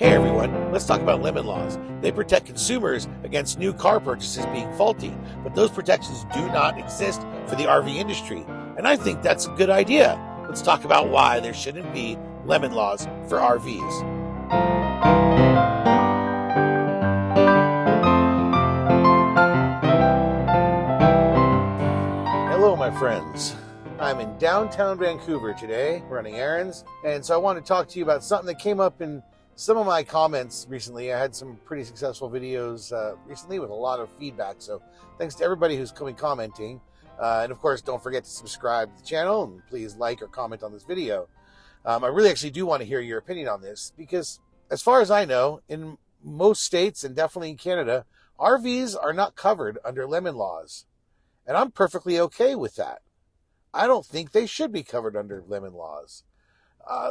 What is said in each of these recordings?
Hey everyone, let's talk about lemon laws. They protect consumers against new car purchases being faulty, but those protections do not exist for the RV industry. And I think that's a good idea. Let's talk about why there shouldn't be lemon laws for RVs. Hello, my friends. I'm in downtown Vancouver today, running errands, and so I want to talk to you about something that came up in some of my comments recently. I had some pretty successful videos recently with a lot of feedback, so thanks to everybody who's commenting. And of course, don't forget to subscribe to the channel, and please like or comment on this video. I really actually do want to hear your opinion on this, because as far as I know, in most states, and definitely in Canada, RVs are not covered under lemon laws. And I'm perfectly okay with that. I don't think they should be covered under lemon laws.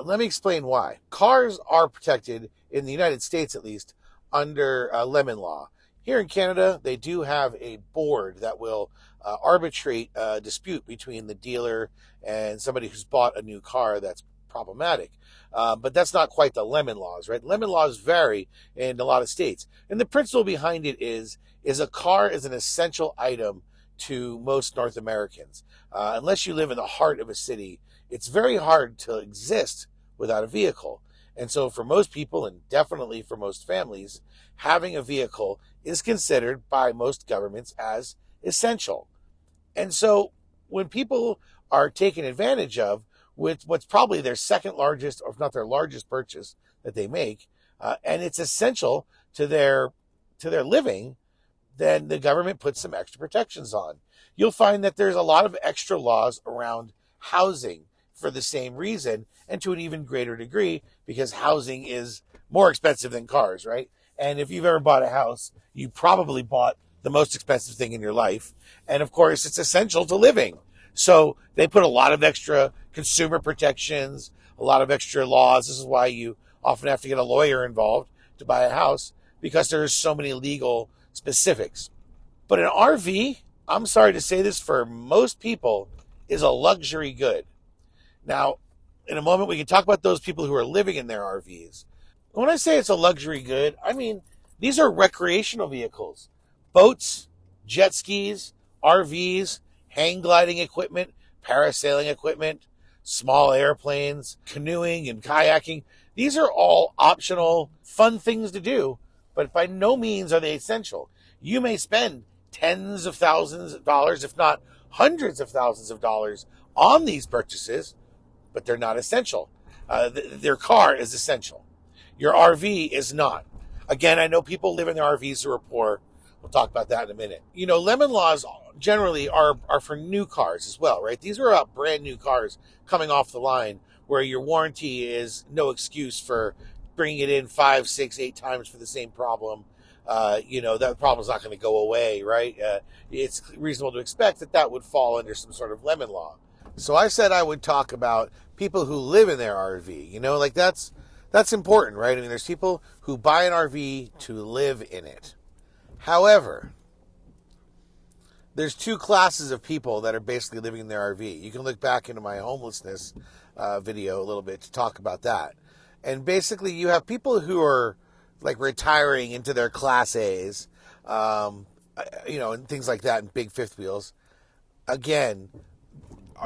Let me explain why. Cars are protected, in the United States at least, under lemon law. Here in Canada, they do have a board that will arbitrate a dispute between the dealer and somebody who's bought a new car that's problematic. But that's not quite the lemon laws, right? Lemon laws vary in a lot of states. And the principle behind it is a car is an essential item to most North Americans. Unless you live in the heart of a city, it's very hard to exist without a vehicle. And so for most people, and definitely for most families, having a vehicle is considered by most governments as essential. And so when people are taken advantage of with what's probably their second largest, or if not their largest purchase that they make, and it's essential to their living, then the government puts some extra protections on. You'll find that there's a lot of extra laws around housing for the same reason, and to an even greater degree, because housing is more expensive than cars, right? And if you've ever bought a house, you probably bought the most expensive thing in your life. And of course, it's essential to living. So they put a lot of extra consumer protections, a lot of extra laws. This is why you often have to get a lawyer involved to buy a house, because there's so many legal specifics. But an RV, I'm sorry to say this, for most people, is a luxury good. Now, in a moment, we can talk about those people who are living in their RVs. When I say it's a luxury good, I mean, these are recreational vehicles. Boats, jet skis, RVs, hang gliding equipment, parasailing equipment, small airplanes, canoeing and kayaking. These are all optional, fun things to do, but by no means are they essential. You may spend tens of thousands of dollars, if not hundreds of thousands of dollars, on these purchases, but they're not essential. Their car is essential. Your RV is not. Again, I know people live in their RVs who are poor. We'll talk about that in a minute. You know, lemon laws generally are for new cars as well, right? These are about brand new cars coming off the line, where your warranty is no excuse for bringing it in 5, 6, 8 times for the same problem. That problem's not going to go away, right? It's reasonable to expect that would fall under some sort of lemon law. So I said I would talk about people who live in their RV. That's important, right? I mean, there's people who buy an RV to live in it. However, there's two classes of people that are basically living in their RV. You can look back into my homelessness video a little bit to talk about that. And basically, you have people who are like retiring into their Class A's, and things like that, and big fifth wheels. Again,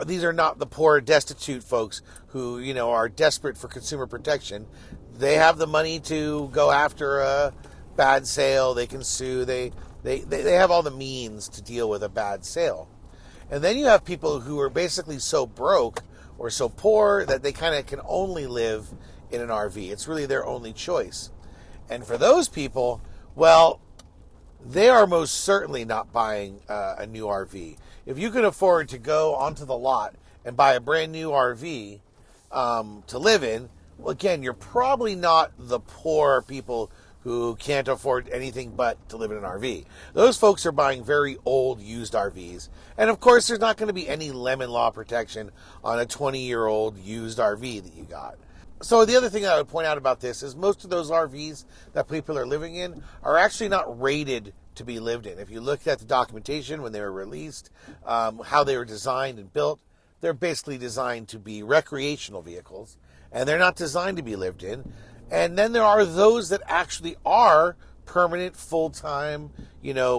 these are not the poor, destitute folks who, are desperate for consumer protection. They have the money to go after a bad sale. They can sue. They have all the means to deal with a bad sale. And then you have people who are basically so broke or so poor that they kind of can only live in an RV. It's really their only choice. And for those people, well, they are most certainly not buying a new RV. If you can afford to go onto the lot and buy a brand new RV to live in, well, again, you're probably not the poor people who can't afford anything but to live in an RV. Those folks are buying very old used RVs. And of course, there's not going to be any lemon law protection on a 20-year-old used RV that you got. So the other thing I would point out about this is most of those RVs that people are living in are actually not rated to be lived in. If you look at the documentation when they were released, how they were designed and built, they're basically designed to be recreational vehicles, and they're not designed to be lived in. And then there are those that actually are permanent, full-time,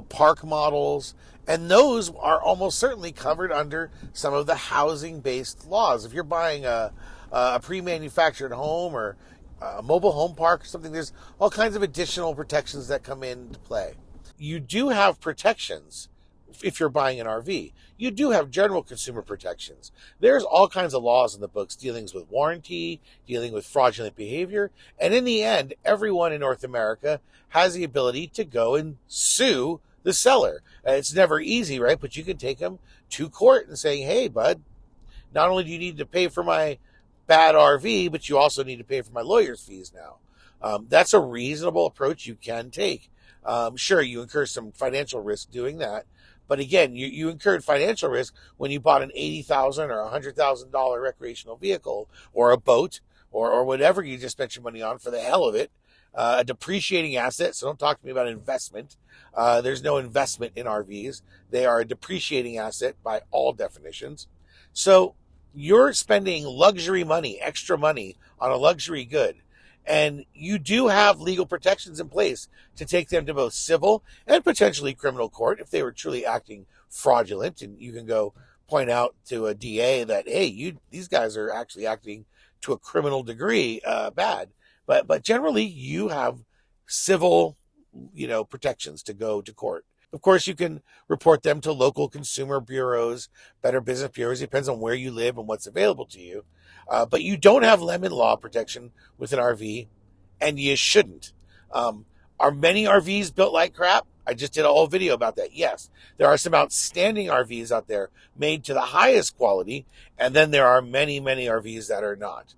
park models. And those are almost certainly covered under some of the housing-based laws. If you're buying a pre-manufactured home or a mobile home park or something, there's all kinds of additional protections that come into play. You do have protections if you're buying an RV. You do have general consumer protections. There's all kinds of laws in the books dealing with warranty, dealing with fraudulent behavior, and in the end, everyone in North America has the ability to go and sue the seller. It's never easy, right? But you can take them to court and say, hey, bud, not only do you need to pay for my bad RV, but you also need to pay for my lawyer's fees now. That's a reasonable approach you can take. Sure, you incur some financial risk doing that. But again, you incurred financial risk when you bought an $80,000 or $100,000 recreational vehicle or a boat or whatever you just spent your money on for the hell of it. A depreciating asset. So don't talk to me about investment. There's no investment in RVs. They are a depreciating asset by all definitions. So you're spending luxury money, extra money on a luxury good. And you do have legal protections in place to take them to both civil and potentially criminal court if they were truly acting fraudulent. And you can go point out to a DA that, hey, these guys are actually acting to a criminal degree bad. But generally, you have civil, protections to go to court. Of course, you can report them to local consumer bureaus, Better Business Bureaus. It depends on where you live and what's available to you. But you don't have lemon law protection with an RV, and you shouldn't. Are many RVs built like crap? I just did a whole video about that. Yes, there are some outstanding RVs out there made to the highest quality, and then there are many, many RVs that are not.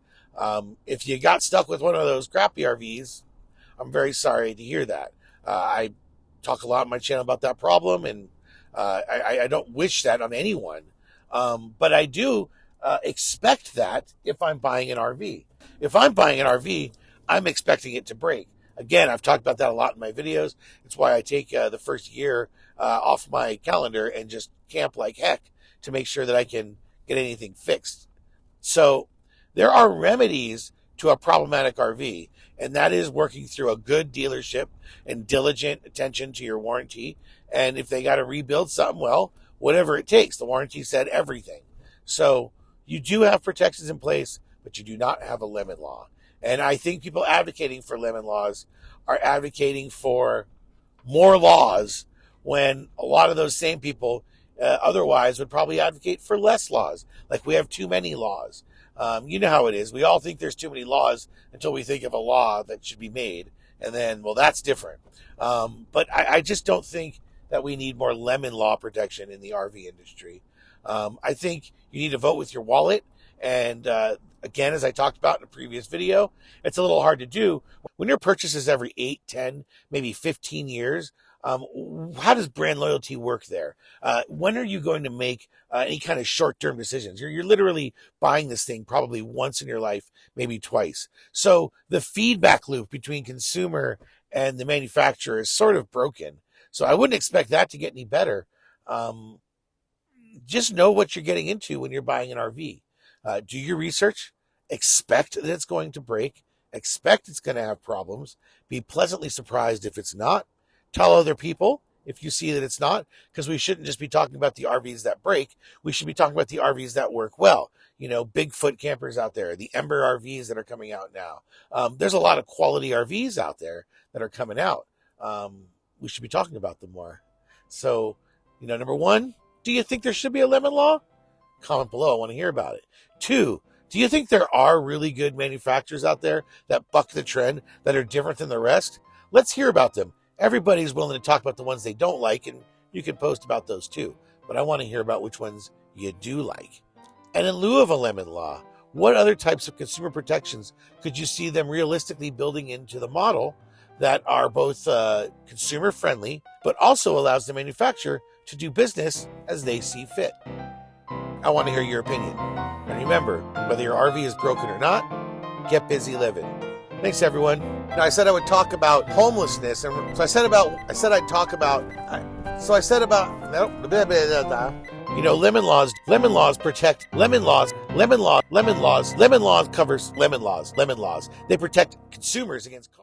If you got stuck with one of those crappy RVs, I'm very sorry to hear that. I talk a lot on my channel about that problem, and I don't wish that on anyone. But I do expect that if I'm buying an RV. If I'm buying an RV, I'm expecting it to break. Again, I've talked about that a lot in my videos. It's why I take the first year off my calendar and just camp like heck to make sure that I can get anything fixed. So there are remedies to a problematic RV, and that is working through a good dealership and diligent attention to your warranty. And if they got to rebuild something, well, whatever it takes. The warranty said everything. So you do have protections in place, but you do not have a lemon law. And I think people advocating for lemon laws are advocating for more laws when a lot of those same people otherwise would probably advocate for less laws. Like we have too many laws. You know how it is. We all think there's too many laws until we think of a law that should be made. And then, well, that's different. But I just don't think that we need more lemon law protection in the RV industry. I think you need to vote with your wallet. And again, as I talked about in a previous video, it's a little hard to do. When your purchase is every 8, 10, maybe 15 years, how does brand loyalty work there? When are you going to make any kind of short-term decisions? You're literally buying this thing probably once in your life, maybe twice. So the feedback loop between consumer and the manufacturer is sort of broken. So I wouldn't expect that to get any better. Just know what you're getting into when you're buying an RV. Do your research. Expect that it's going to break. Expect it's going to have problems. Be pleasantly surprised if it's not. Tell other people if you see that it's not, because we shouldn't just be talking about the RVs that break. We should be talking about the RVs that work well. Bigfoot campers out there, the Ember RVs that are coming out now. There's a lot of quality RVs out there that are coming out. We should be talking about them more. So, number one, do you think there should be a lemon law? Comment below. I want to hear about it. 2, do you think there are really good manufacturers out there that buck the trend, that are different than the rest? Let's hear about them. Everybody's willing to talk about the ones they don't like, and you can post about those too. But I want to hear about which ones you do like. And in lieu of a lemon law, what other types of consumer protections could you see them realistically building into the model that are both consumer friendly, but also allows the manufacturer to do business as they see fit? I want to hear your opinion. And remember, whether your RV is broken or not, get busy living. Thanks, everyone. Now, I said I would talk about homelessness, and so I said I'd talk about. You know, lemon laws protect lemon laws covers lemon laws. They protect consumers against